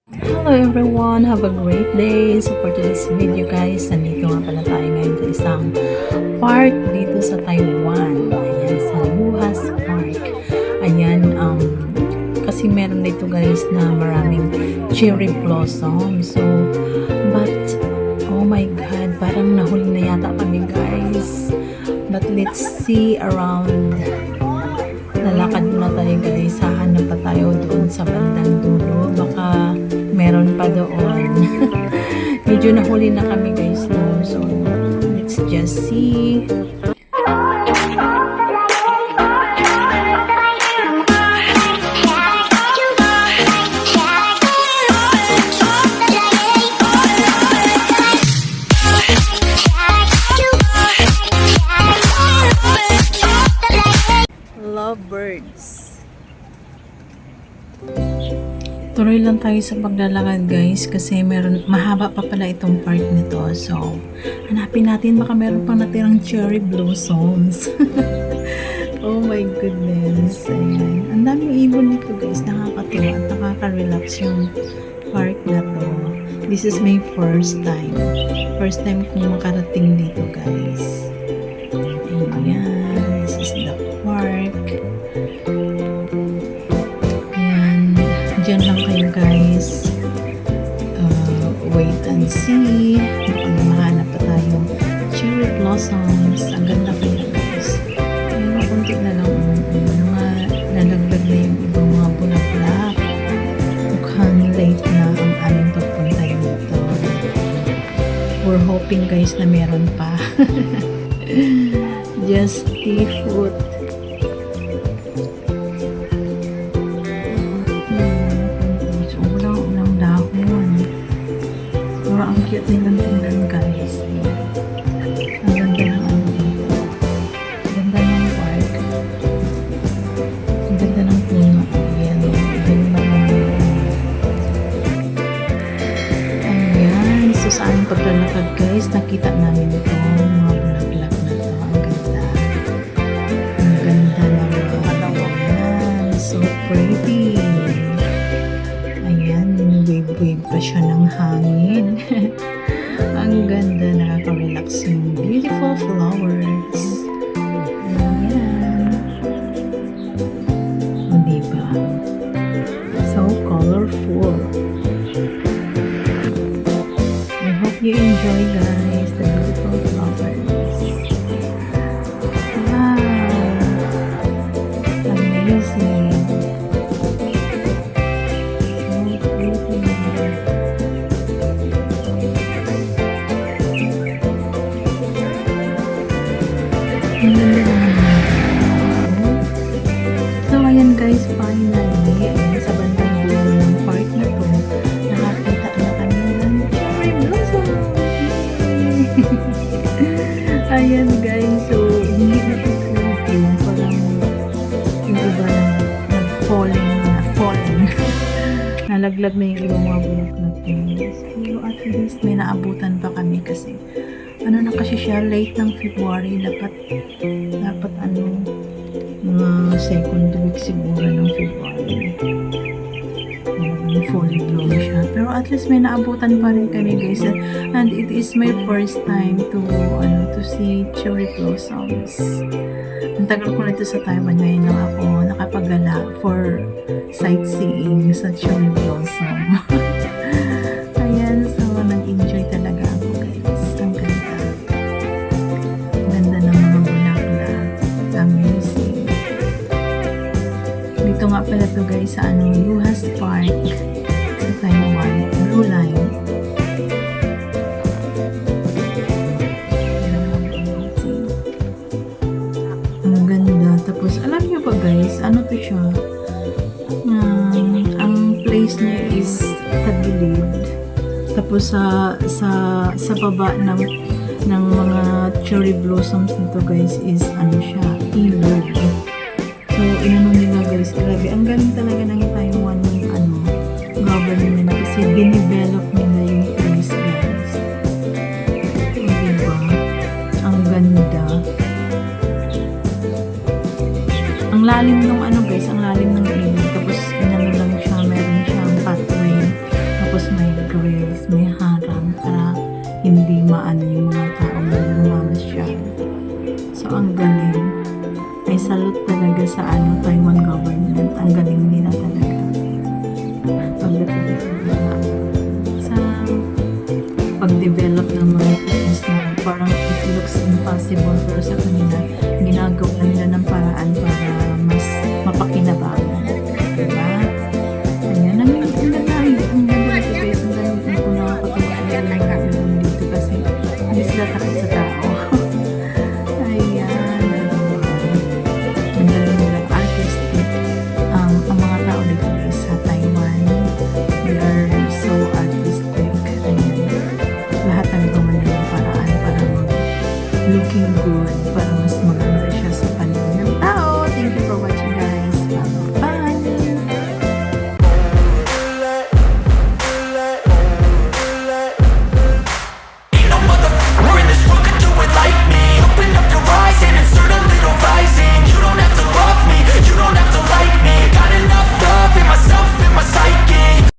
Hello everyone! Have a great day! So for today's video guys, nandito nga pala tayo ngayon sa isang park dito sa Taiwan. Ayan, sa Luhas Park. Ayan, kasi meron dito guys na maraming cherry blossom. So, but, oh my god, parang nahuli na yata kami guys. But let's see around. Lalakad muna tayo guys, hahanap pa tayo doon sa bandang dulo, baka meron pa doon. Medyo nahuli na kami guys no? So let's just see. Lovebirds. Tuloy lang tayo sa paglalakad guys kasi mahaba pa pala itong park nito. So, hanapin natin baka meron pang natirang cherry blossoms. Oh my goodness. Ayan. Ang daming ibon nito guys. Nakakatuwa at nakaka-relax yung park na to. This is my first time. First time kong makarating dito guys. Ayan. This is the park. Ayan. Diyan lang kayo guys. Wait and see. Baka mahanap pa tayong cherry blossoms. Ang ganda kayo guys. Ayan, kunti na lang. Nalaglag na yung ibang mga bulaklak. Mukhang late na ang aming pagpunta dito. We're hoping guys na meron pa. Just stay put. So, ulang dahon. Pero ang cute nilang tingnan guys. Ang ganda ng ganda ng park. Ang ganda ng puno. Ayan. Ganda ng ayan. So, sa aming paglalakad guys, nakita namin ito. Mga bulaklak na to. Ang ganda. Ang ganda ng ayan. So pretty. Ayan. Wave-wave pa siya ng hangin. Ang ganda. Nakaka-relax yung beautiful flowers. Ayan. O diba? So colorful. I hope you enjoy guys the beautiful flowers. Wow! Amazing! So pretty! So ayan guys, finally, ayan, sa bandang dulo ng park na to, nakakita na kami ng cherry blossom! Ayan guys, so hindi na ito yung parang yung iba na nag-falling nalaglag na yung ibang mga bulaklak guys. Pero at least may naabutan pa kami kasi ano na kasi siya, late ng February, dapat mga second week siguro ng February. Fully blown siya. Pero at least may naabutan pa rin kami guys. And it is my first time to see cherry blossoms. Ang tagal ko na ito sa Taiwan, ngayon lang ako nakapagala for sightseeing sa cherry blossom. Ayan, so nag-enjoy talaga ako guys. Ang ganda. Ang ganda ng mga bulaklak. Amazing. Dito nga pala to guys sa Luhas Park sa Taiwan, Blue Line. Ang ganda. Tapos alam niyo ba guys, ano to siya? Ang place niya is tagilid. Tapos sa baba ng mga cherry blossoms nito guys is ano siya, ilog. So inano nila guys, grabe ang galing talaga ng Taiwan yung government nila kasi dinevelop nila yung place guys. Diba? Ang ganda. Ang lalim ng guys, ang lalim ng ilog. Tapos inano lang siya, meron siyang pathway hindi maano yung mga